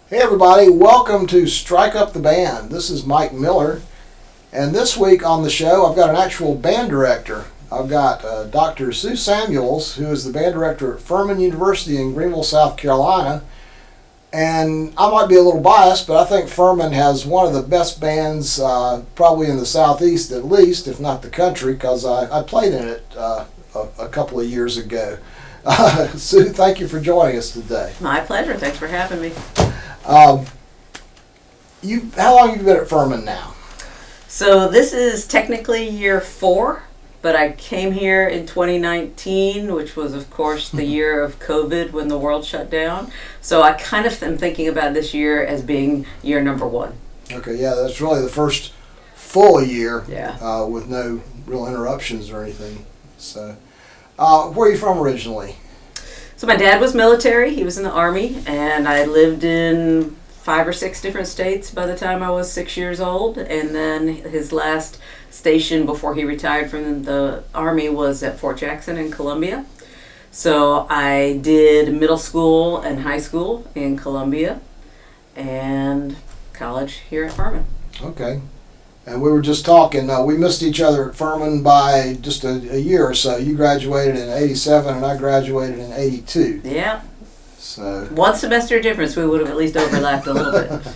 Hey everybody, welcome to Strike Up the Band. This is Mike Miller, and this week on the show I've got an actual band director. I've got Dr. Sue Samuels, who is the band director at Furman University in Greenville, South Carolina. And I might be a little biased, but I think Furman has one of the best bands probably in the Southeast at least, if not the country, because I played in it a couple of years ago. Sue, thank you for joining us today. My pleasure. Thanks for having me. How long have you been at Furman now? So this is technically year 4, but I came here in 2019, which was, of course, the year of COVID when the world shut down. So I kind of am thinking about this year as being year number 1. Okay, yeah, that's really the first full year with no real interruptions or anything. So, where are you from originally? So my dad was military. He was in the Army, and I lived in 5 or 6 different states by the time I was 6 years old. And then his last station before he retired from the Army was at Fort Jackson in Columbia. So I did middle school and high school in Columbia and college here at Furman. Okay. And we were just talking, we missed each other at Furman by just a year or so. You graduated in 87 and I graduated in 82. Yeah. So 1 semester difference, we would have at least overlapped a little bit.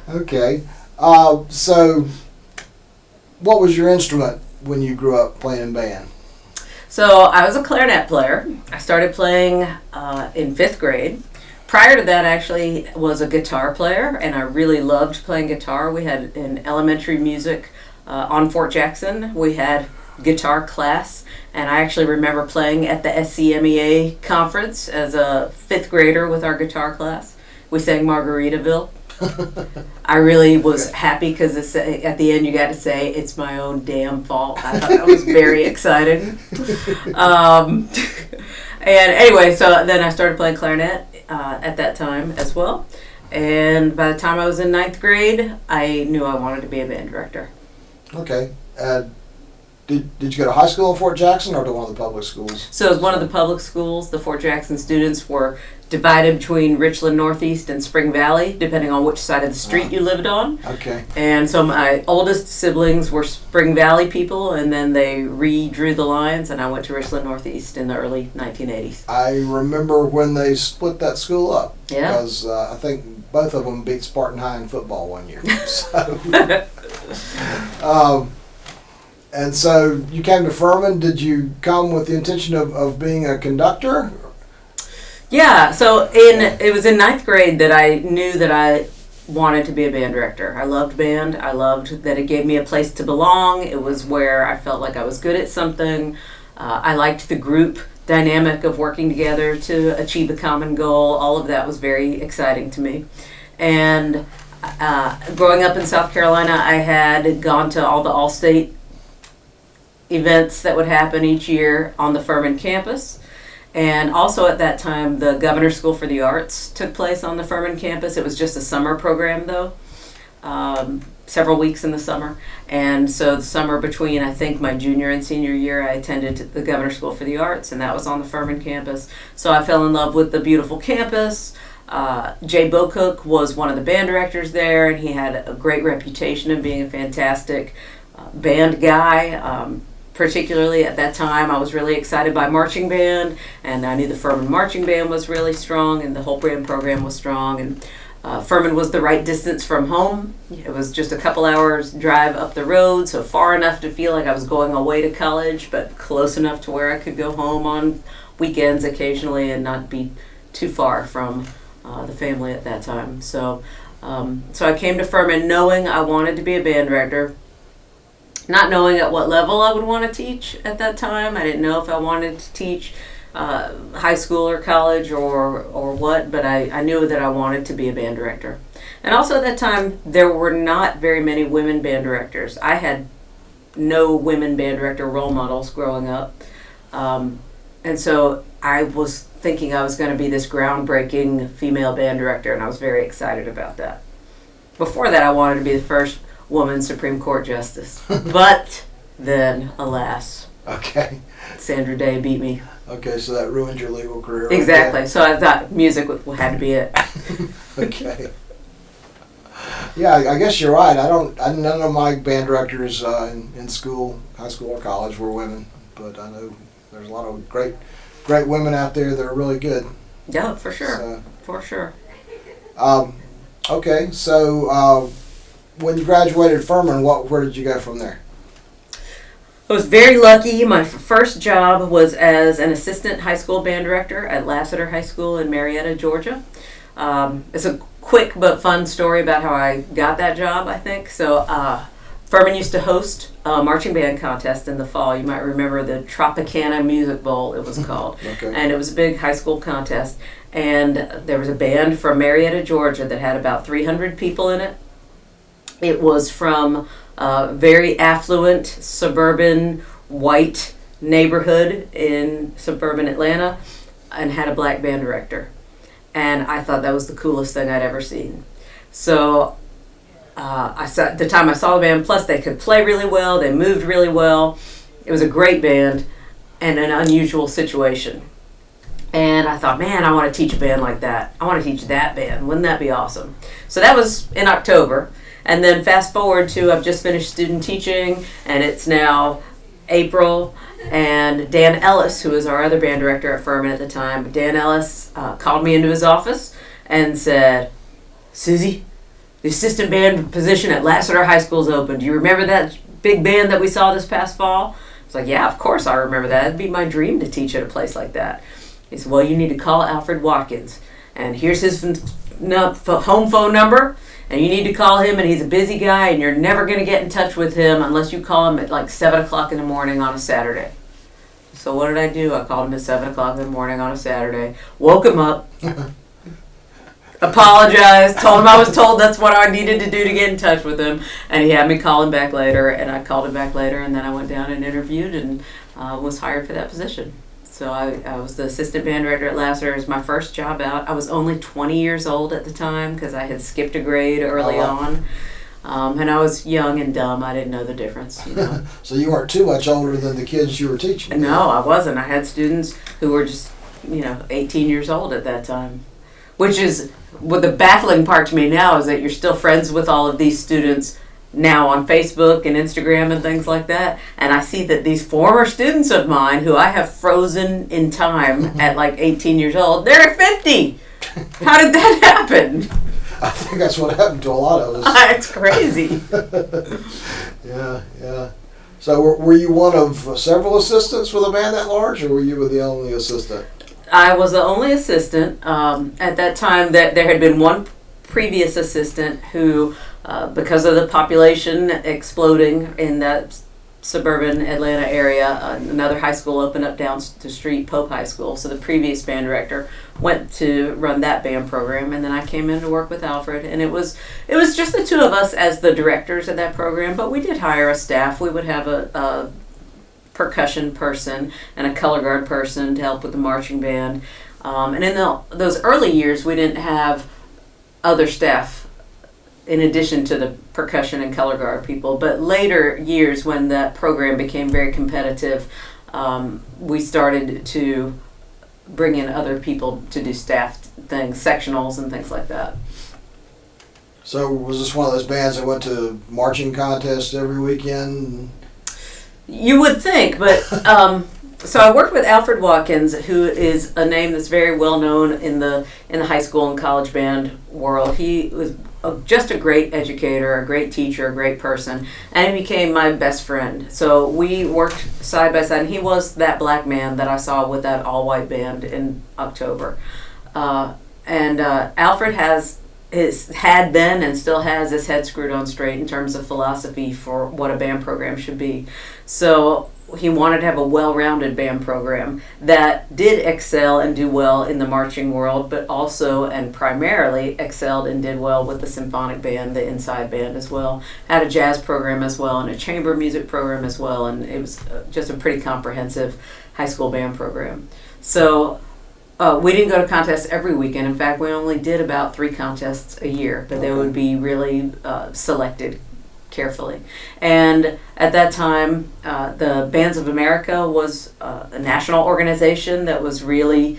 Okay. So what was your instrument when you grew up playing in band? So I was a clarinet player. I started playing in 5th grade. Prior to that, I actually was a guitar player, and I really loved playing guitar. We had in elementary music on Fort Jackson, we had guitar class, and I actually remember playing at the SCMEA conference as a 5th grader with our guitar class. We sang Margaritaville. I really was happy because at the end you got to say, "It's my own damn fault." I thought that was very exciting. And anyway, so then I started playing clarinet at that time as well. And by the time I was in 9th grade, I knew I wanted to be a band director. Okay. Did you go to high school in Fort Jackson or to one of the public schools? So it was one of the public schools. The Fort Jackson students were divided between Richland Northeast and Spring Valley, depending on which side of the street you lived on. Okay. And so my oldest siblings were Spring Valley people, and then they redrew the lines, and I went to Richland Northeast in the early 1980s. I remember when they split that school up. Yeah. Because I think both of them beat Spartan High in football one year. So, and so you came to Furman. Did you come with the intention of being a conductor? Yeah, so it was in 9th grade that I knew that I wanted to be a band director. I loved band. I loved that it gave me a place to belong. It was where I felt like I was good at something. I liked the group dynamic of working together to achieve a common goal. All of that was very exciting to me. And growing up in South Carolina, I had gone to all the all-state events that would happen each year on the Furman campus. And also at that time, the Governor's School for the Arts took place on the Furman campus. It was just a summer program, though, several weeks in the summer. And so the summer between, I think, my junior and senior year, I attended the Governor's School for the Arts, and that was on the Furman campus. So I fell in love with the beautiful campus. Jay Bocook was one of the band directors there, and he had a great reputation of being a fantastic band guy. Particularly at that time, I was really excited by marching band, and I knew the Furman marching band was really strong, and the whole band program was strong. And Furman was the right distance from home. It was just a couple hours drive up the road, so far enough to feel like I was going away to college, but close enough to where I could go home on weekends occasionally and not be too far from the family at that time. So I came to Furman knowing I wanted to be a band director. Not knowing at what level I would want to teach at that time. I didn't know if I wanted to teach high school or college or what, but I knew that I wanted to be a band director. And also at that time, there were not very many women band directors. I had no women band director role models growing up. And so I was thinking I was going to be this groundbreaking female band director, and I was very excited about that. Before that, I wanted to be the first woman Supreme Court Justice. But then, alas. Okay. Sandra Day beat me. Okay, so that ruined your legal career. Exactly. So I thought music had to be it. Okay. Yeah, I guess you're right. None of my band directors in school, high school or college, were women, but I know there's a lot of great women out there that are really good. Yeah, for sure. So, for sure. Okay, so when you graduated Furman, where did you go from there? I was very lucky. My first job was as an assistant high school band director at Lassiter High School in Marietta, Georgia. It's a quick but fun story about how I got that job, I think. So Furman used to host a marching band contest in the fall. You might remember the Tropicana Music Bowl, it was called. Okay. And it was a big high school contest. And there was a band from Marietta, Georgia that had about 300 people in it. It was from a very affluent, suburban, white neighborhood in suburban Atlanta and had a black band director. And I thought that was the coolest thing I'd ever seen. So the time I saw the band, plus they could play really well, they moved really well. It was a great band and an unusual situation. And I thought, man, I want to teach a band like that. I want to teach that band. Wouldn't that be awesome? So that was in October. And then fast forward to I've just finished student teaching, and it's now April. And Dan Ellis, who was our other band director at Furman at the time, Dan Ellis called me into his office and said, Susie, the assistant band position at Lassiter High School is open. Do you remember that big band that we saw this past fall? I was like, yeah, of course I remember that. It'd be my dream to teach at a place like that. He said, well, you need to call Alfred Watkins. And here's his home phone number. And you need to call him, and he's a busy guy, and you're never going to get in touch with him unless you call him at like 7 o'clock in the morning on a Saturday. So what did I do? I called him at 7 o'clock in the morning on a Saturday, woke him up, apologized, told him I was told that's what I needed to do to get in touch with him, and he had me call him back later, and I called him back later, and then I went down and interviewed and was hired for that position. So I was the assistant band director at Lassiter. It was my first job out. I was only 20 years old at the time because I had skipped a grade early on. And I was young and dumb. I didn't know the difference. You know. So you weren't too much older than the kids you were teaching? No, I wasn't. I had students who were just, 18 years old at that time. Which is, what the baffling part to me now is that you're still friends with all of these students now on Facebook and Instagram and things like that, and I see that these former students of mine who I have frozen in time at like 18 years old, they're 50. How did that happen? I think that's what happened to a lot of us. It's crazy. Yeah. So were you one of several assistants with a band that large, or were you the only assistant? I was the only assistant. At that time, that there had been one previous assistant who, because of the population exploding in that suburban Atlanta area, another high school opened up down the street, Pope High School. So the previous band director went to run that band program, and then I came in to work with Alfred. And it was just the two of us as the directors of that program, but we did hire a staff. We would have a percussion person and a color guard person to help with the marching band. And in those early years, we didn't have other staff in addition to the percussion and color guard people. But later years, when that program became very competitive, we started to bring in other people to do staff things, sectionals and things like that. So was this one of those bands that went to marching contests every weekend? You would think, but so I worked with Alfred Watkins, who is a name that's very well known in the high school and college band world. He was just a great educator, a great teacher, a great person, and he became my best friend. So we worked side by side, and he was that black man that I saw with that all-white band in October. Alfred had been and still has his head screwed on straight in terms of philosophy for what a band program should be. So he wanted to have a well-rounded band program that did excel and do well in the marching world, but also and primarily excelled and did well with the symphonic band, the inside band as well. Had a jazz program as well and a chamber music program as well, and it was just a pretty comprehensive high school band program. So we didn't go to contests every weekend. In fact, we only did about 3 contests a year, but they would be really selected carefully. And at that time, the Bands of America was a national organization that was really,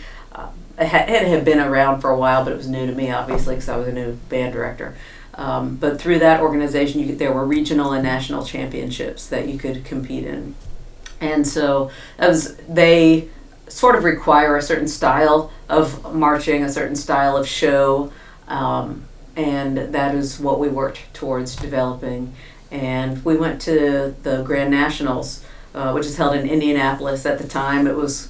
it had been around for a while, but it was new to me, obviously, because I was a new band director. But through that organization, there were regional and national championships that you could compete in. And so they sort of require a certain style of marching, a certain style of show, and that is what we worked towards developing. And we went to the Grand Nationals, which is held in Indianapolis. At the time, it was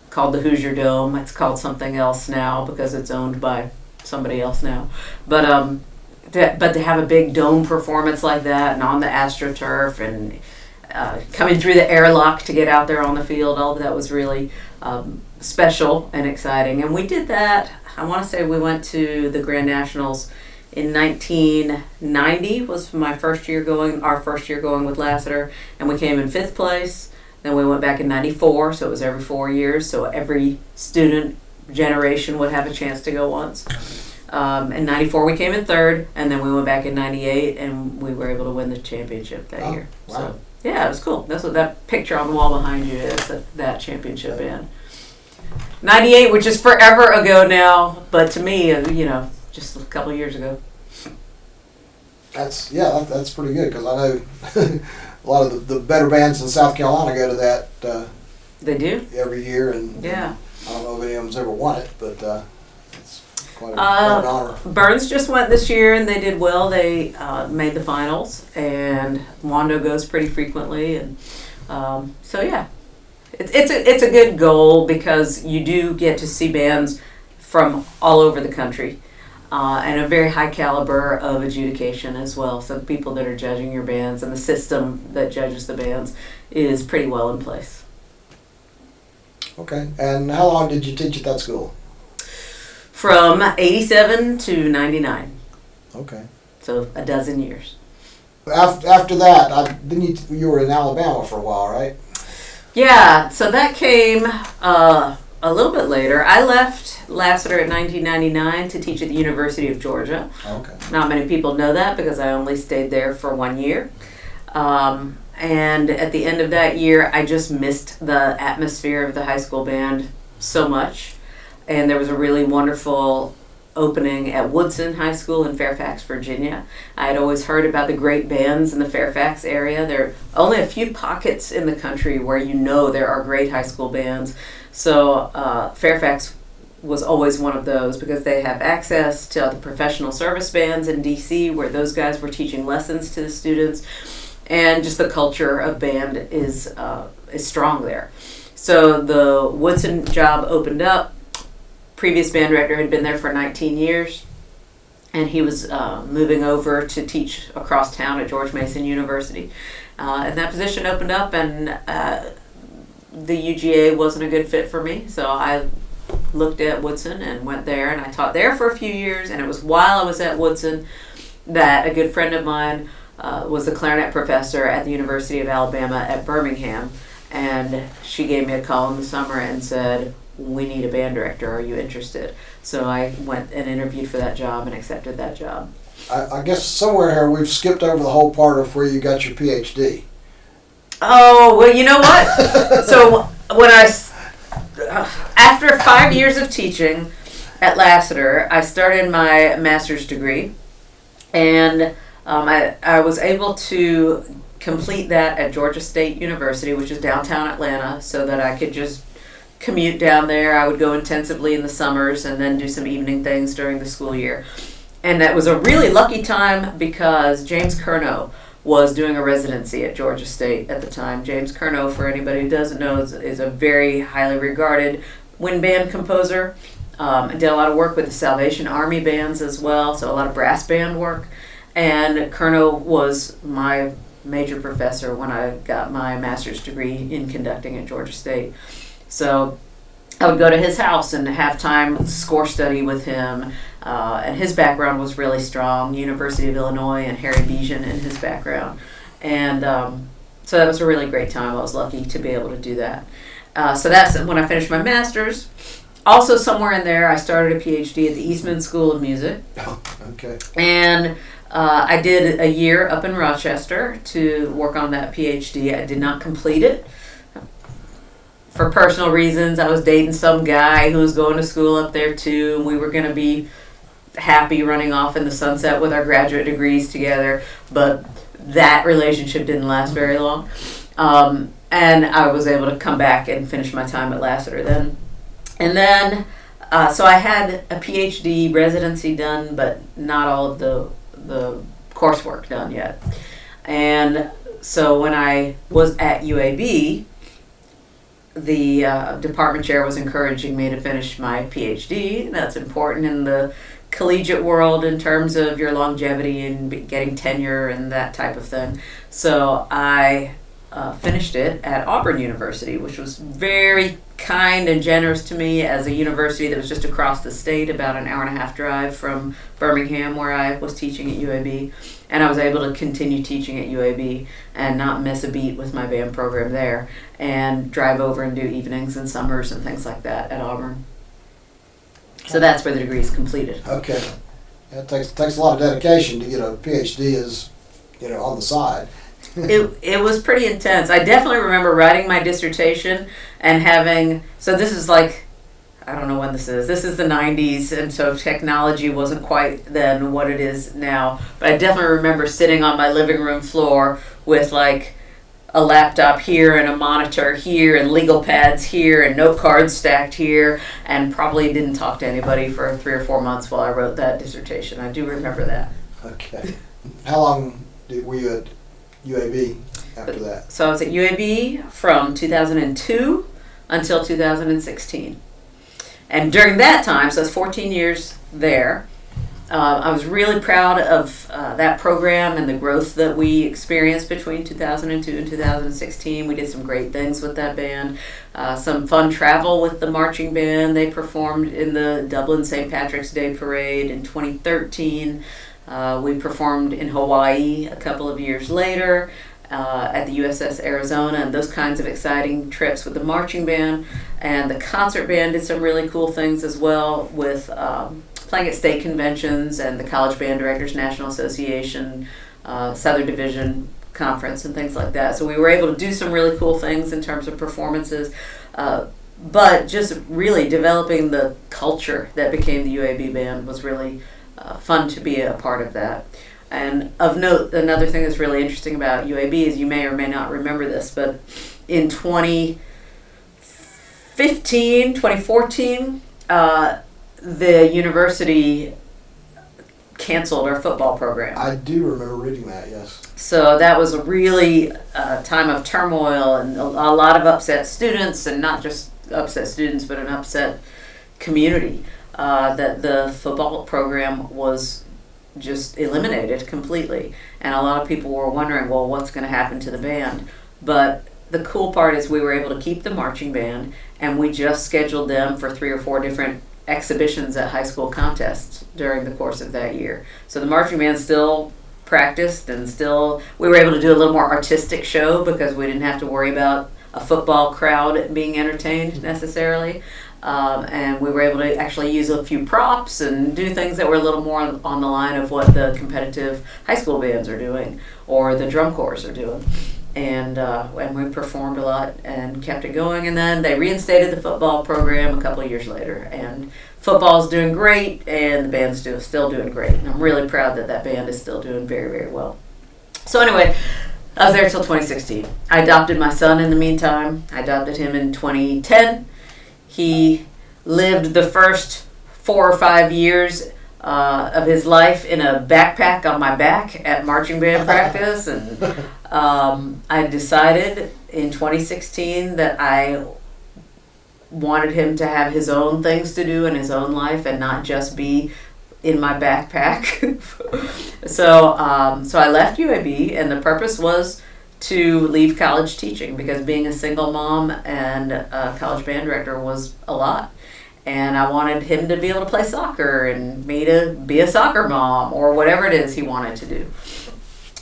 called the Hoosier Dome. It's called something else now because it's owned by somebody else now. But to have a big dome performance like that, and on the AstroTurf, and coming through the airlock to get out there on the field, all of that was really special and exciting. And we did that, I want to say we went to the Grand Nationals in 1990 was our first year going with Lassiter, and we came in 5th place. Then we went back in 94, so it was every 4 years, so every student generation would have a chance to go once. In 94 we came in 3rd, and then we went back in 98, and we were able to win the championship that year. Wow. So yeah, it was cool. That's what that picture on the wall behind you is, that championship band. 98, which is forever ago now, but to me, just a couple of years ago. That's pretty good, because I know a lot of the better bands in South Carolina go to that. They do? Every year, and yeah. I don't know if any of them's ever won it, but it's quite an honor. Burns just went this year, and they did well. They made the finals, and Wando goes pretty frequently, and so yeah. It's a good goal because you do get to see bands from all over the country, and a very high caliber of adjudication as well. So the people that are judging your bands and the system that judges the bands is pretty well in place. Okay, and how long did you teach at that school? From 87 to 99. Okay. So a dozen years. After that, you were in Alabama for a while, right? Yeah, so that came a little bit later. I left Lassiter in 1999 to teach at the University of Georgia. Okay. Not many people know that because I only stayed there for 1 year. And at the end of that year, I just missed the atmosphere of the high school band so much. And there was a really wonderful opening at Woodson High School in Fairfax, Virginia. I had always heard about the great bands in the Fairfax area. There are only a few pockets in the country where there are great high school bands. So Fairfax was always one of those because they have access to the professional service bands in D.C. where those guys were teaching lessons to the students. And just the culture of band is strong there. So the Woodson job opened up. Previous band director had been there for 19 years, and he was moving over to teach across town at George Mason University. And that position opened up, and the UGA wasn't a good fit for me, so I looked at Woodson and went there, and I taught there for a few years. And it was while I was at Woodson that a good friend of mine was the clarinet professor at the University of Alabama at Birmingham, and she gave me a call in the summer and said, "We need a band director. Are you interested?" So I went and interviewed for that job and accepted that job. I guess somewhere here we've skipped over the whole part of where you got your Ph.D. Oh, well, you know what? So when after 5 years of teaching at Lassiter, I started my master's degree, and I was able to complete that at Georgia State University, which is downtown Atlanta, so that I could just commute down there. I would go intensively in the summers and then do some evening things during the school year. And that was a really lucky time because James Curnow was doing a residency at Georgia State at the time. James Curnow, for anybody who doesn't know, is a very highly regarded wind band composer. I did a lot of work with the Salvation Army bands as well, so a lot of brass band work. And Curnow was my major professor when I got my master's degree in conducting at Georgia State. So I would go to his house and have time score study with him. And his background was really strong, University of Illinois and Harry Bijan in his background. And so that was a really great time. I was lucky to be able to do that. So that's when I finished my master's. Also somewhere in there, I started a Ph.D. at the Eastman School of Music. Oh, okay. And I did a year up in Rochester to work on that Ph.D. I did not complete it. For personal reasons, I was dating some guy who was going to school up there too, and we were going to be happy running off in the sunset with our graduate degrees together, but that relationship didn't last very long. And I was able to come back and finish my time at Lassiter then. And then, so I had a PhD residency done, but not all of the coursework done yet. And so when I was at UAB, the department chair was encouraging me to finish my PhD. That's important in the collegiate world in terms of your longevity and getting tenure and that type of thing. So I finished it at Auburn University, which was very kind and generous to me as a university that was just across the state, about an hour and a half drive from Birmingham, where I was teaching at UAB. And I was able to continue teaching at UAB and not miss a beat with my band program there, and drive over and do evenings and summers and things like that at Auburn. So that's where the degree is completed. Okay. It takes a lot of dedication to get a PhD as, on the side. It was pretty intense. I definitely remember writing my dissertation and having, so this is like, I don't know when this is. This is the 90s, and so technology wasn't quite then what it is now. But I definitely remember sitting on my living room floor with like a laptop here and a monitor here and legal pads here and note cards stacked here, and probably didn't talk to anybody for 3 or 4 months while I wrote that dissertation. I do remember that. Okay. How long were you at UAB after that? So I was at UAB from 2002 until 2016. And during that time, so it's 14 years there, I was really proud of that program and the growth that we experienced between 2002 and 2016. We did some great things with that band. Some fun travel with the marching band. They performed in the Dublin St. Patrick's Day Parade in 2013. We performed in Hawaii a couple of years later at the USS Arizona, and those kinds of exciting trips with the marching band. And the concert band did some really cool things as well, with playing at state conventions and the College Band Directors National Association, Southern Division Conference, and things like that. So we were able to do some really cool things in terms of performances, but just really developing the culture that became the UAB band was really fun to be a part of that. And of note, another thing that's really interesting about UAB is, you may or may not remember this, but in 2014, the university canceled our football program. I do remember reading that, yes. So that was a really time of turmoil and a lot of upset students, and not just upset students, but an upset community. That the football program was just eliminated completely. And a lot of people were wondering, well, what's going to happen to the band? But the cool part is we were able to keep the marching band, and we just scheduled them for 3 or 4 different exhibitions at high school contests during the course of that year. So the marching band still practiced, and we were able to do a little more artistic show because we didn't have to worry about a football crowd being entertained necessarily. And we were able to actually use a few props and do things that were a little more on the line of what the competitive high school bands are doing or the drum corps are doing. And we performed a lot and kept it going. And then they reinstated the football program a couple of years later. And football's doing great, and the band's still doing great. And I'm really proud that that band is still doing very, very well. So anyway, I was there till 2016. I adopted my son in the meantime. I adopted him in 2010. He lived the first 4 or 5 years of his life in a backpack on my back at marching band practice, and I decided in 2016 that I wanted him to have his own things to do in his own life and not just be in my backpack. So I left UAB, and the purpose was to leave college teaching, because being a single mom and a college band director was a lot. And I wanted him to be able to play soccer and me to be a soccer mom or whatever it is he wanted to do.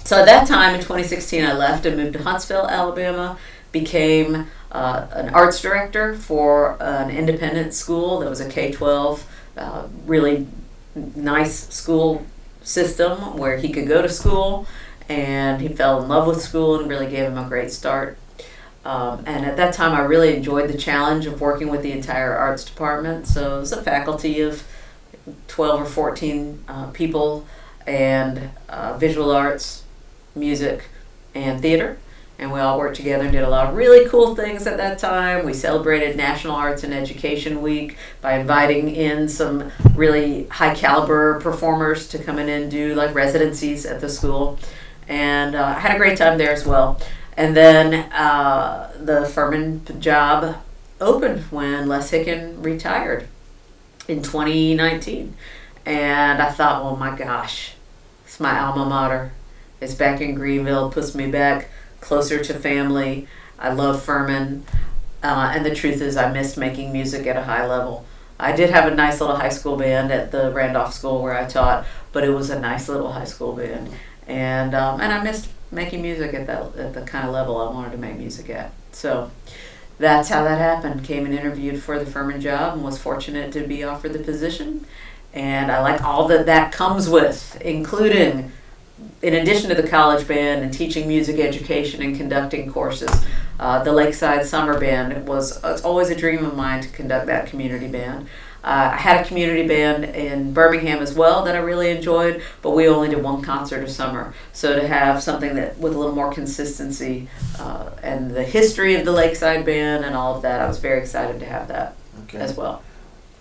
So at that time in 2016, I left and moved to Huntsville, Alabama, became an arts director for an independent school that was a K-12, really nice school system where he could go to school, and he fell in love with school and really gave him a great start. And at that time, I really enjoyed the challenge of working with the entire arts department. So it was a faculty of 12 or 14 people, and visual arts, music, and theater. And we all worked together and did a lot of really cool things at that time. We celebrated National Arts and Education Week by inviting in some really high caliber performers to come in and do like residencies at the school. And I had a great time there as well. And then the Furman job opened when Les Hicken retired in 2019. And I thought, oh my gosh, it's my alma mater. It's back in Greenville, puts me back closer to family. I love Furman. And the truth is I missed making music at a high level. I did have a nice little high school band at the Randolph School where I taught, but it was a nice little high school band. And I missed making music at the kind of level I wanted to make music at. So that's how that happened. Came and interviewed for the Furman job and was fortunate to be offered the position. And I like all that comes with, including, in addition to the college band and teaching music education and conducting courses, the Lakeside Summer Band it's always a dream of mine to conduct that community band. I had a community band in Birmingham as well that I really enjoyed, but we only did one concert a summer. So to have something that with a little more consistency and the history of the Lakeside Band and all of that, I was very excited to have that as well.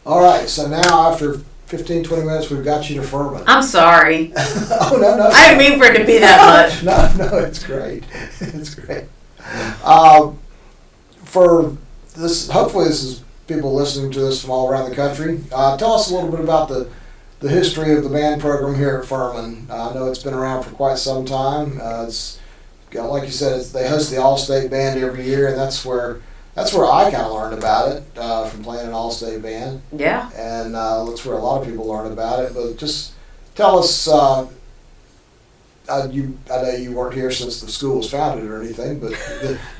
All right, so now after 15, 20 minutes, we've got you to Furman. I'm sorry. Oh, no. I didn't mean for it to be that much. No, it's great. It's great. For this, hopefully this is people listening to this from all around the country. Tell us a little bit about the history of the band program here at Furman. I know it's been around for quite some time. It's like you said, they host the All-State Band every year, and that's where I kind of learned about it from playing an all-state band. Yeah. And that's where a lot of people learn about it. But just tell us, I know you weren't here since the school was founded or anything, but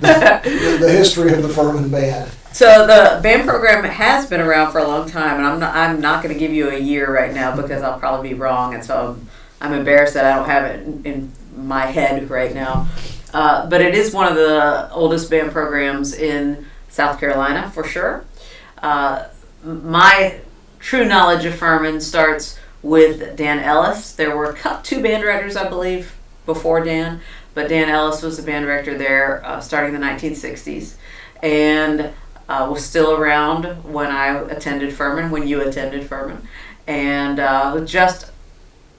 the history of the Furman band. So the band program has been around for a long time, and I'm not going to give you a year right now because I'll probably be wrong, and so I'm embarrassed that I don't have it in my head right now. But it is one of the oldest band programs in South Carolina, for sure. My true knowledge of Furman starts with Dan Ellis. There were two band directors, I believe, before Dan, but Dan Ellis was the band director there starting in the 1960s, and was still around when I attended Furman, when you attended Furman, and just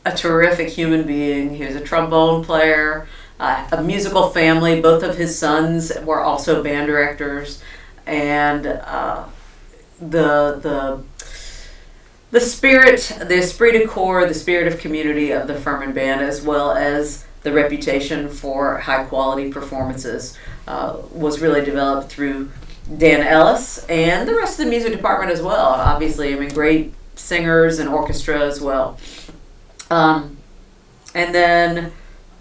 a terrific human being. He was a trombone player, a musical family. Both of his sons were also band directors, and the spirit, the esprit de corps, the spirit of community of the Furman band, as well as the reputation for high quality performances, was really developed through Dan Ellis and the rest of the music department as well. Obviously, I mean, great singers and orchestra as well. And then,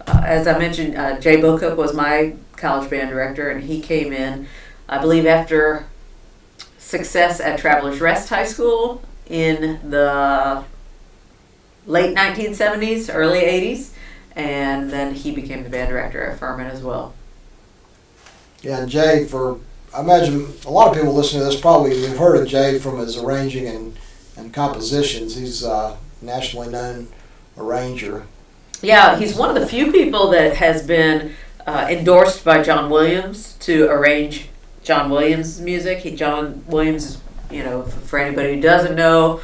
as I mentioned, Jay Bocook was my college band director, and he came in, I believe, after success at Travelers Rest High School in the late 1970s, early 80s, and then he became the band director at Furman as well. Yeah, and Jay, I imagine a lot of people listening to this probably have heard of Jay from his arranging and compositions. He's a nationally known arranger. Yeah, he's one of the few people that has been endorsed by John Williams to arrange John Williams' music. John Williams, for anybody who doesn't know,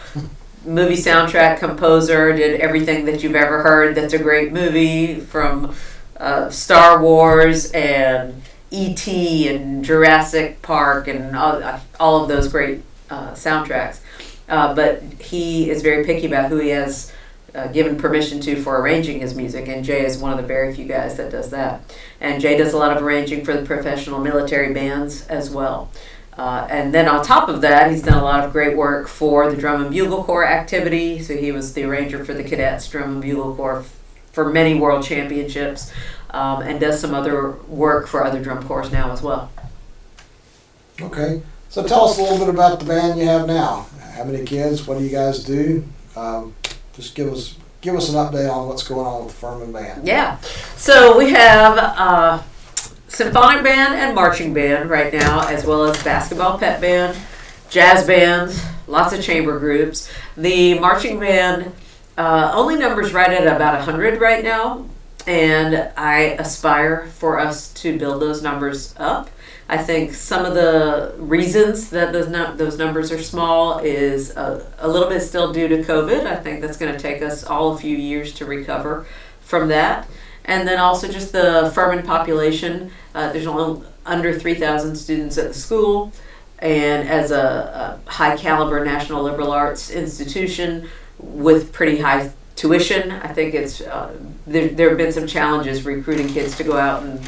movie soundtrack composer, did everything that you've ever heard that's a great movie, from Star Wars and E.T. and Jurassic Park and all of those great soundtracks. But he is very picky about who he has given permission to for arranging his music, and Jay is one of the very few guys that does that. And Jay does a lot of arranging for the professional military bands as well. And then on top of that, he's done a lot of great work for the Drum and Bugle Corps activity. So he was the arranger for the Cadets Drum and Bugle Corps for many world championships, and does some other work for other drum corps now as well. Okay, so tell us a little bit about the band you have now. How many kids? What do you guys do? Just give us give us an update on what's going on with the Furman Band. Yeah. So we have symphonic band and marching band right now, as well as basketball pep band, jazz bands, lots of chamber groups. The marching band only numbers right at about 100 right now, and I aspire for us to build those numbers up. I think some of the reasons that those numbers are small is a little bit still due to COVID. I think that's going to take us all a few years to recover from that. And then also just the Furman population. There's only under 3,000 students at the school. And as a high caliber national liberal arts institution with pretty high tuition, I think it's there have been some challenges recruiting kids to go out and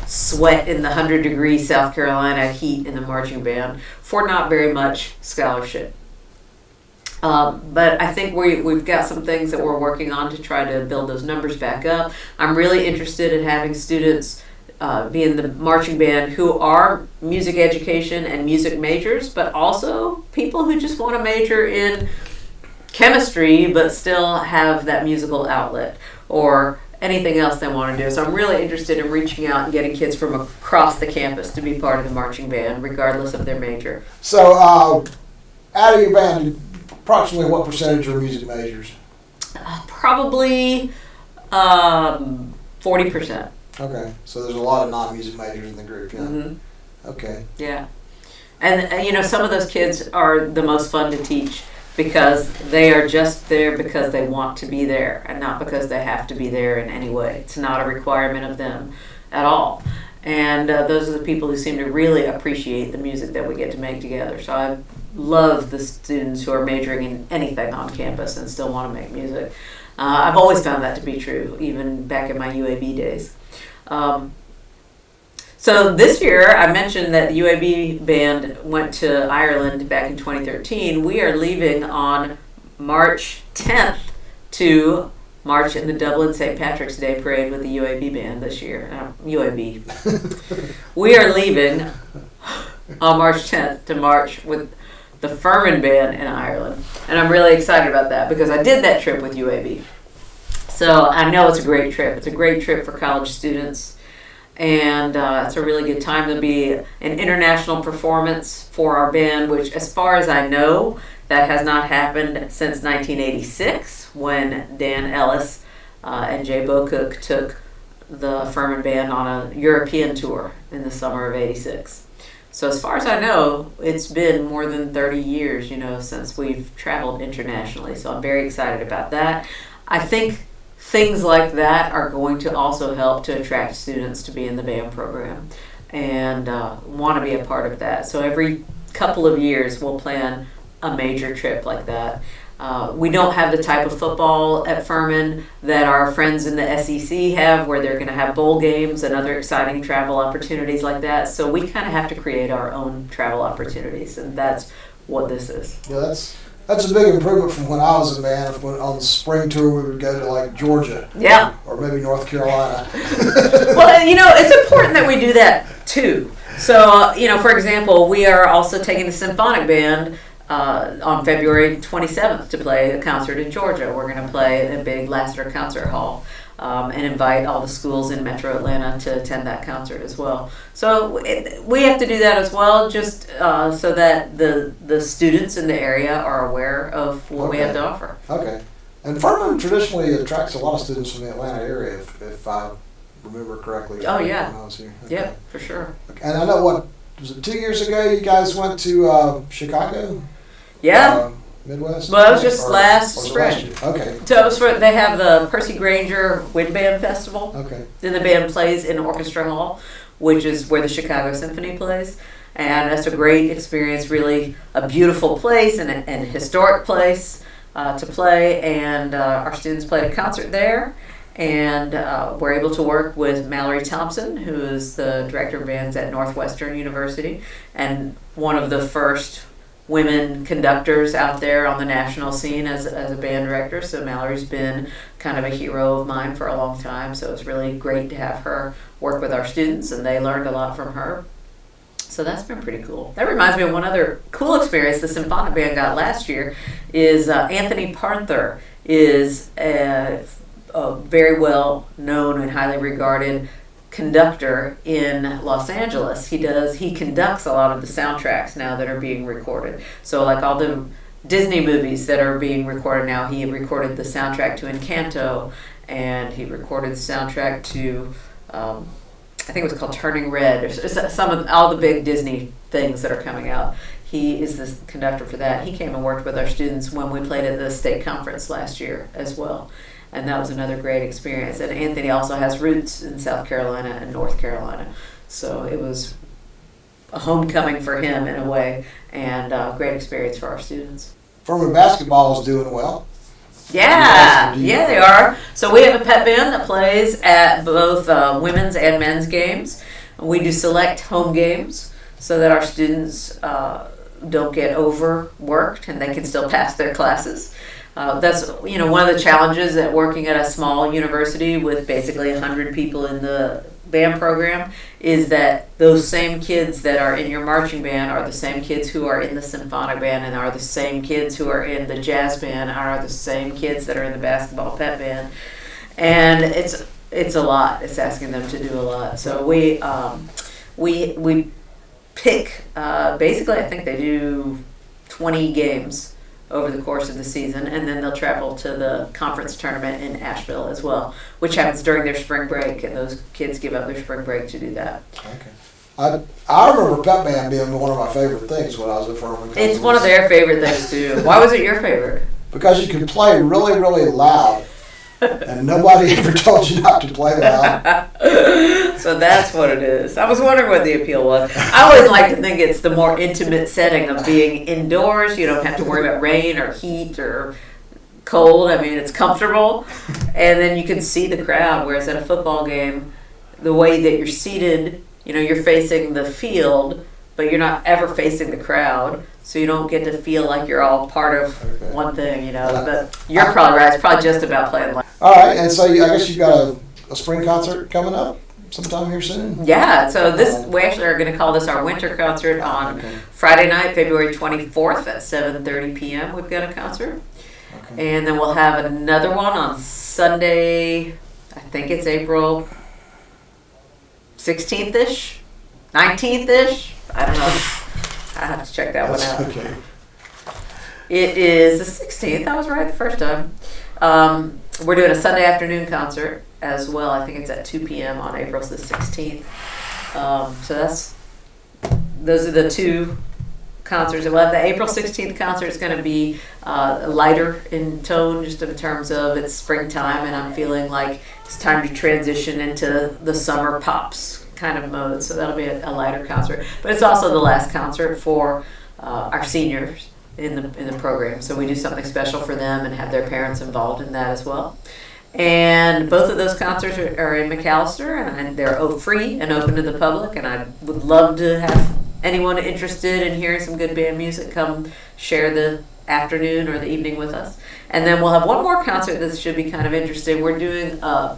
sweat in the 100-degree South Carolina heat in the marching band for not very much scholarship. But I think we've got some things that we're working on to try to build those numbers back up. I'm really interested in having students be in the marching band who are music education and music majors, but also people who just want to major in chemistry but still have that musical outlet or anything else they want to do. So I'm really interested in reaching out and getting kids from across the campus to be part of the marching band, regardless of their major. So, out of your band, approximately what percentage are music majors? Probably 40%. Okay, so there's a lot of non-music majors in the group, yeah? Mm-hmm. Okay. Yeah. And, some of those kids are the most fun to teach because they are just there because they want to be there and not because they have to be there in any way. It's not a requirement of them at all. And those are the people who seem to really appreciate the music that we get to make together. So I love the students who are majoring in anything on campus and still want to make music. I've always found that to be true, even back in my UAB days. So this year, I mentioned that the UAB band went to Ireland back in 2013. We are leaving on March 10th to march in the Dublin St. Patrick's Day Parade with the UAB band this year. UAB. We are leaving on March 10th to march with the Furman band in Ireland. And I'm really excited about that because I did that trip with UAB. So I know it's a great trip. It's a great trip for college students. And it's a really good time to be an international performance for our band, which as far as I know, that has not happened since 1986 when Dan Ellis and Jay Bocook took the Furman band on a European tour in the summer of '86. So as far as I know, it's been more than 30 years, since we've traveled internationally. So I'm very excited about that. I think things like that are going to also help to attract students to be in the band program and want to be a part of that. So every couple of years we'll plan a major trip like that. We don't have the type of football at Furman that our friends in the SEC have, where they're going to have bowl games and other exciting travel opportunities like that. So we kind of have to create our own travel opportunities, and that's what this is. Yeah, that's a big improvement from when I was in band. On the spring tour, we would go to like Georgia, yeah, or maybe North Carolina. Well, it's important that we do that too. So, for example, we are also taking the symphonic band on February 27th to play a concert in Georgia. We're going to play in a big Lassiter Concert Hall and invite all the schools in Metro Atlanta to attend that concert as well. So we have to do that as well, just so that the students in the area are aware of what we have to offer. Okay. And Furman traditionally attracts a lot of students from the Atlanta area, if I remember correctly. Oh, yeah. When I was here. Okay. Yeah, for sure. Okay. And I know, was it 2 years ago you guys went to Chicago? Yeah. Midwest? Well, it was just last spring. Okay. So it was they have the Percy Granger Wind Band Festival. Okay. Then the band plays in Orchestra Hall, which is where the Chicago Symphony plays. And that's a great experience, really a beautiful place and a historic place to play. And our students played a concert there. And we're able to work with Mallory Thompson, who is the director of bands at Northwestern University and one of the first women conductors out there on the national scene as a band director. So Mallory's been kind of a hero of mine for a long time. So it's really great to have her work with our students, and they learned a lot from her. So that's been pretty cool. That reminds me of one other cool experience the symphonic band got last year is Anthony Parther is a very well known and highly regarded conductor in Los Angeles. He conducts a lot of the soundtracks now that are being recorded. So like all the Disney movies that are being recorded now, he recorded the soundtrack to Encanto, and he recorded the soundtrack to I think it was called Turning Red, or some of all the big Disney things that are coming out. He is the conductor for that. He came and worked with our students when we played at the state conference last year as well. And that was another great experience. And Anthony also has roots in South Carolina and North Carolina. So it was a homecoming for him in a way, and a great experience for our students. Furman basketball is doing well. Yeah, they are. So we have a pep band that plays at both women's and men's games. We do select home games so that our students don't get overworked and they can still pass their classes. That's one of the challenges at working at a small university with basically 100 people in the band program is that those same kids that are in your marching band are the same kids who are in the symphonic band, and are the same kids who are in the jazz band, are the same kids that are in the basketball pep band, and it's a lot. It's asking them to do a lot. So we pick basically, I think they do 20 games over the course of the season, and then they'll travel to the conference tournament in Asheville as well, which happens during their spring break, and those kids give up their spring break to do that. Okay. I remember pep band being one of my favorite things when I was at Furman. It's one of their favorite things too. Why was it your favorite? Because you could play really, really loud, and nobody ever told you not to play loud. So that's what it is. I was wondering what the appeal was. I always like to think it's the more intimate setting of being indoors. You don't have to worry about rain or heat or cold. I mean, it's comfortable. And then you can see the crowd, whereas at a football game, the way that you're seated, you're facing the field, but you're not ever facing the crowd. So you don't get to feel like you're all part of one thing, But you're probably right. It's probably just about playing live. All right, and so I guess you've got a spring concert coming up sometime here soon? Yeah, so we actually are going to call this our winter concert on Friday night, February 24th at 7:30 p.m. We've got a concert. Okay. And then we'll have another one on Sunday, I think it's April 16th-ish, 19th-ish. I don't know. I have to check that one out. Okay. It is the 16th. I was right the first time. We're doing a Sunday afternoon concert as well. I think it's at 2 p.m. on April the 16th. So those are the two concerts. We'll have the April 16th concert is going to be lighter in tone, just in terms of it's springtime, and I'm feeling like it's time to transition into the summer pops kind of mode. So that'll be a lighter concert. But it's also the last concert for our seniors in the program. So we do something special for them and have their parents involved in that as well. And both of those concerts are in McAllister, and they're free and open to the public, and I would love to have anyone interested in hearing some good band music come share the afternoon or the evening with us. And then we'll have one more concert that should be kind of interesting. We're doing a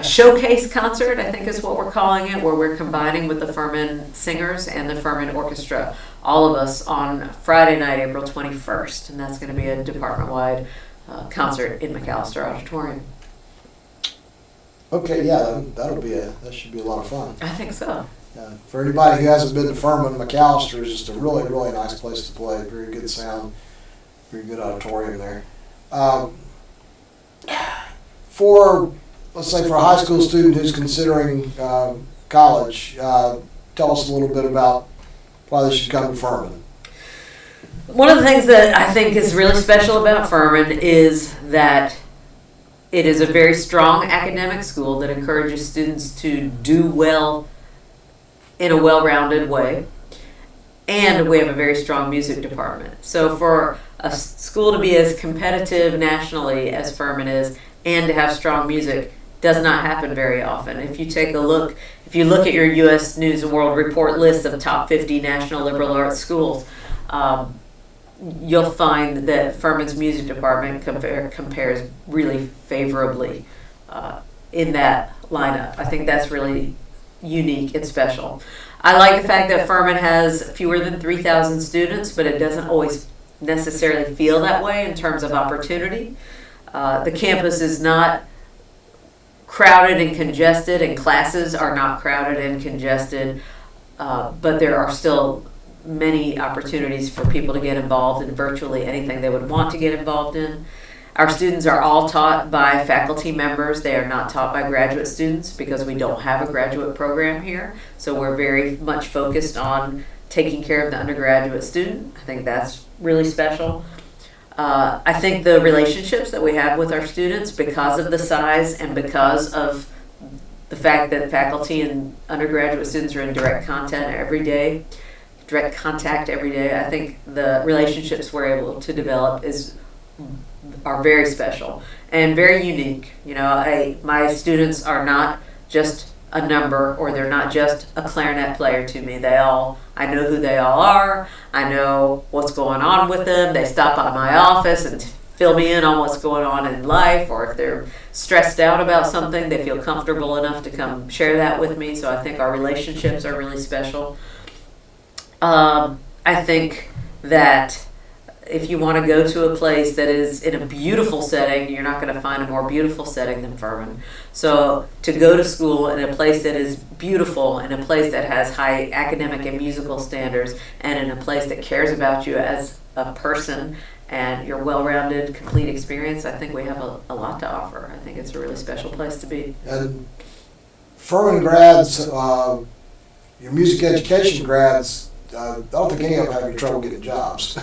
showcase concert, I think is what we're calling it, where we're combining with the Furman Singers and the Furman Orchestra, all of us, on Friday night, April 21st. And that's going to be a department-wide concert in McAllister Auditorium. Okay, yeah, that should be a lot of fun. I think so. For anybody who hasn't been to Furman, McAllister is just a really, really nice place to play. Very good sound, very good auditorium there. Let's say for a high school student who's considering college, tell us a little bit about why they should come to Furman. One of the things that I think is really special about Furman is that it is a very strong academic school that encourages students to do well in a well-rounded way. And we have a very strong music department. So for a school to be as competitive nationally as Furman is and to have strong music does not happen very often. If you look at your U.S. News and World Report list of top 50 national liberal arts schools, you'll find that Furman's music department compares really favorably in that lineup. I think that's really unique and special. I like the fact that Furman has fewer than 3,000 students, but it doesn't always necessarily feel that way in terms of opportunity. The campus is not crowded and congested, and classes are not crowded and congested, but there are still many opportunities for people to get involved in virtually anything they would want to get involved in. Our students are all taught by faculty members. They are not taught by graduate students because we don't have a graduate program here. So we're very much focused on taking care of the undergraduate student. I think that's really special. I think the relationships that we have with our students, because of the size and because of the fact that faculty and undergraduate students are in direct contact every day, I think the relationships we're able to develop are very special and very unique. You know, my students are not just a number, or they're not just a clarinet player to me. I know who they all are. I know what's going on with them. They stop by my office and fill me in on what's going on in life, or if they're stressed out about something, they feel comfortable enough to come share that with me. So I think our relationships are really special. I think that if you want to go to a place that is in a beautiful setting, you're not going to find a more beautiful setting than Furman. So to go to school in a place that is beautiful, in a place that has high academic and musical standards, and in a place that cares about you as a person and your well-rounded, complete experience, I think we have a lot to offer. I think it's a really special place to be. And Furman grads, your music education grads, I don't think any of them have any trouble getting jobs.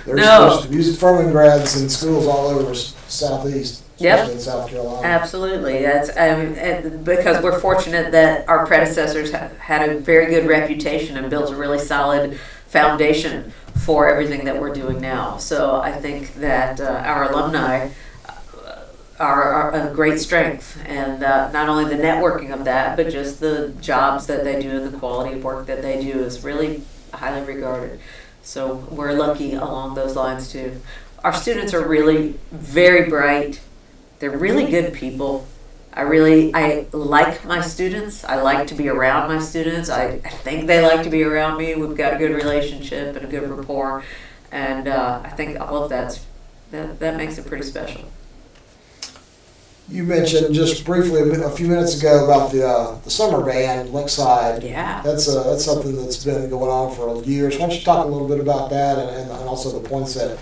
There's music Furman grads in schools all over Southeast, especially in South Carolina. Absolutely. That's because we're fortunate that our predecessors had a very good reputation and built a really solid foundation for everything that we're doing now. So I think that our alumni are a great strength, and not only the networking of that, but just the jobs that they do and the quality of work that they do is really highly regarded. So we're lucky along those lines too. Our students are really very bright. They're really good people. I like my students. I like to be around my students. I think they like to be around me. We've got a good relationship and a good rapport, and I think all of that makes it pretty special. You mentioned just briefly a few minutes ago about the summer band, Lakeside. Yeah. That's something that's been going on for years. Why don't you talk a little bit about that and also the Poinsett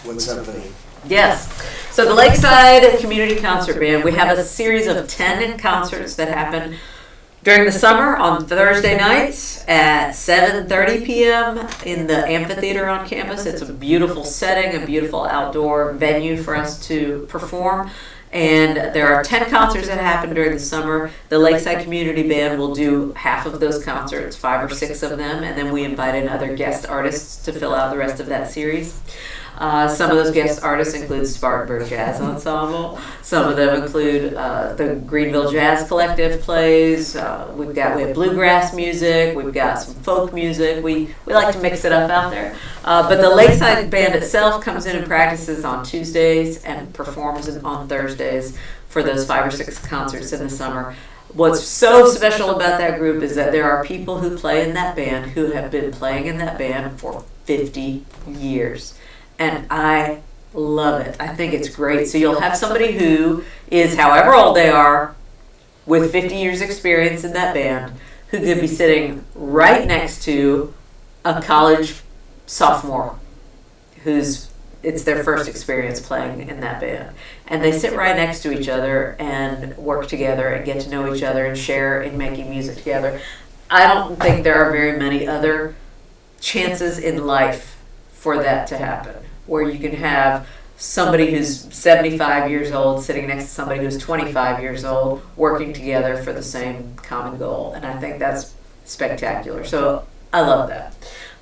Wind Symphony? Yes. So the Lakeside Community Concert Band, we have a series of 10 concerts that happen during the summer on Thursday nights at 7:30 p.m. in the amphitheater on campus. It's a beautiful setting, a beautiful outdoor venue for us to perform. And there are 10 concerts that happen during the summer. The Lakeside Community Band will do half of those concerts, 5 or 6 of them, and then we invite in other guest artists to fill out the rest of that series. Some of those guest artists include Spartanburg Jazz Ensemble. Some of them include the Greenville Jazz Collective plays. We have bluegrass music. We've got some folk music. We like to mix it up out there. But the Lakeside Band itself comes in and practices on Tuesdays and performs on Thursdays for those 5 or 6 concerts in the summer. What's so special about that group is that there are people who play in that band who have been playing in that band for 50 years. And I love it. I think it's great. So you'll have somebody who is however old they are with 50 years experience in that band who could be sitting right next to a college sophomore it's their first experience playing in that band. And they sit right next to each other and work together and get to know each other and share in making music together. I don't think there are very many other chances in life for that to happen, where you can have somebody who's 75 years old sitting next to somebody who's 25 years old working together for the same common goal. And I think that's spectacular. So I love that.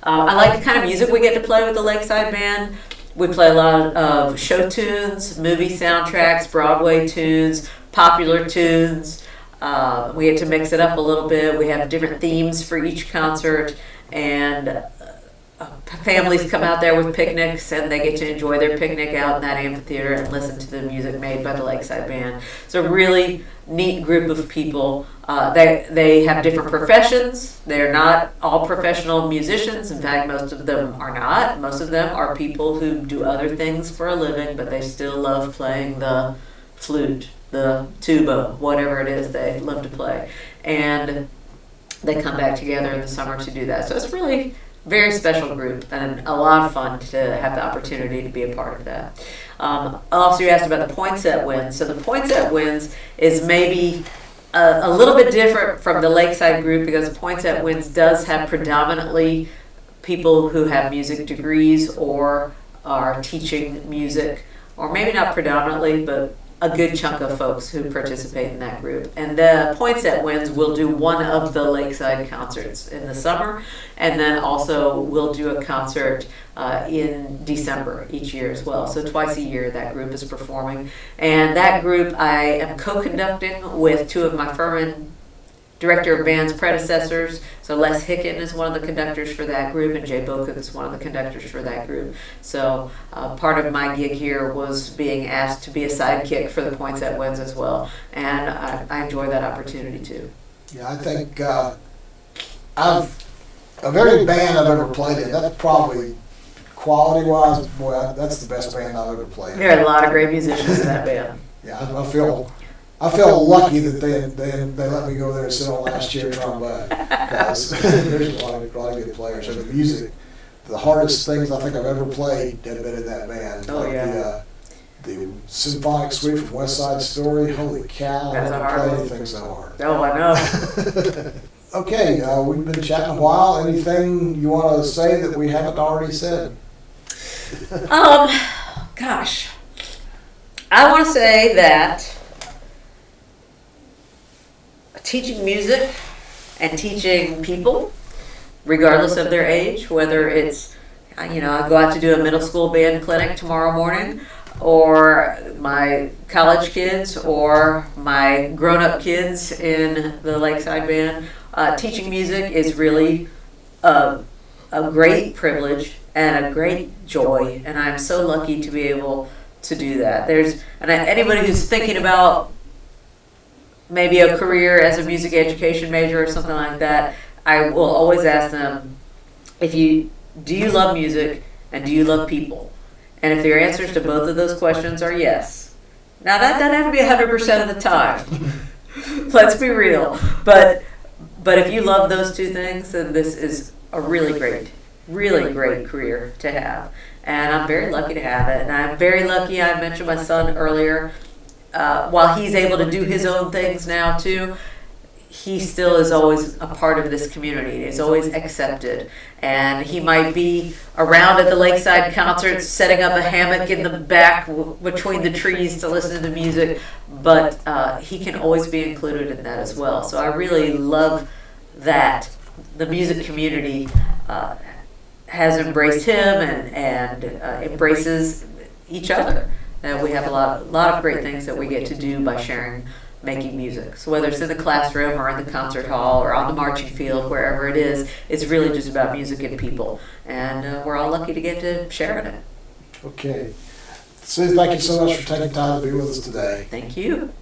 I like the kind of music we get to play with the Lakeside Band. We play a lot of show tunes, movie soundtracks, Broadway tunes, popular tunes. We get to mix it up a little bit. We have different themes for each concert, and families come out there with picnics, and they get to enjoy their picnic out in that amphitheater and listen to the music made by the Lakeside Band. It's a really neat group of people. They have different professions. They're not all professional musicians. In fact, most of them are not. Most of them are people who do other things for a living, but they still love playing the flute, the tuba, whatever it is they love to play. And they come back together in the summer to do that. So it's really very special group and a lot of fun to have the opportunity to be a part of that. Also, you asked about the Poinsett Winds. So the Poinsett Winds is maybe a little bit different from the Lakeside group, because Poinsett Winds does have predominantly people who have music degrees or are teaching music, or maybe not predominantly, but a good chunk of folks who participate in that group. And the Poinsett Winds will do one of the Lakeside concerts in the summer, and then also we'll do a concert in December each year as well. So twice a year that group is performing. And that group I am co-conducting with two of my Furman director of band's predecessors. So Les Hicken is one of the conductors for that group, and Jay Bocook is one of the conductors for that group. So part of my gig here was being asked to be a sidekick for the Poinsett Winds as well, and I enjoy that opportunity too. Yeah, I think of every band I've ever played in, that's probably quality-wise, boy, that's the best band I've ever played in. There are a lot of great musicians in that band. Yeah, I feel lucky that they let me go there and sit on last chair trombone, because there's a lot of good players. And the music, the hardest things I think I've ever played have been in that band. Oh, yeah. The symphonic suite from West Side Story, holy cow, That's I haven't played anything so hard. Oh, I know. Okay, we've been chatting a while. Anything you want to say that we haven't already said? Gosh. I want to say that teaching music and teaching people, regardless of their age, whether it's, I go out to do a middle school band clinic tomorrow morning, or my college kids, or my grown-up kids in the Lakeside Band, teaching music is really a great privilege and a great joy, and I'm so lucky to be able to do that. Anybody who's thinking about maybe a career as a music education major or something like that, I will always ask them, do you love music and do you love people? And if your answers to both of those questions are yes. Now that doesn't have to be 100% of the time. Let's be real. But if you love those two things, then this is a really great career to have. And I'm very lucky to have it. And I'm very lucky, I mentioned my son earlier, while he's able to do his own things now too, he still is always a part of this community. He's always accepted. And he might be around at the Lakeside concerts, setting up a hammock in the back between the trees to listen to the music, but he can always be included in that as well. So I really love that the music community has embraced him and embraces each other. And we have a lot of great things that we get to do by sharing making music. So whether it's in the classroom or in the concert hall or on the marching field, wherever it is, it's really just about music and people. And we're all lucky to get to share in it. Okay. Sue, thank you so much for taking time to be with us today. Thank you.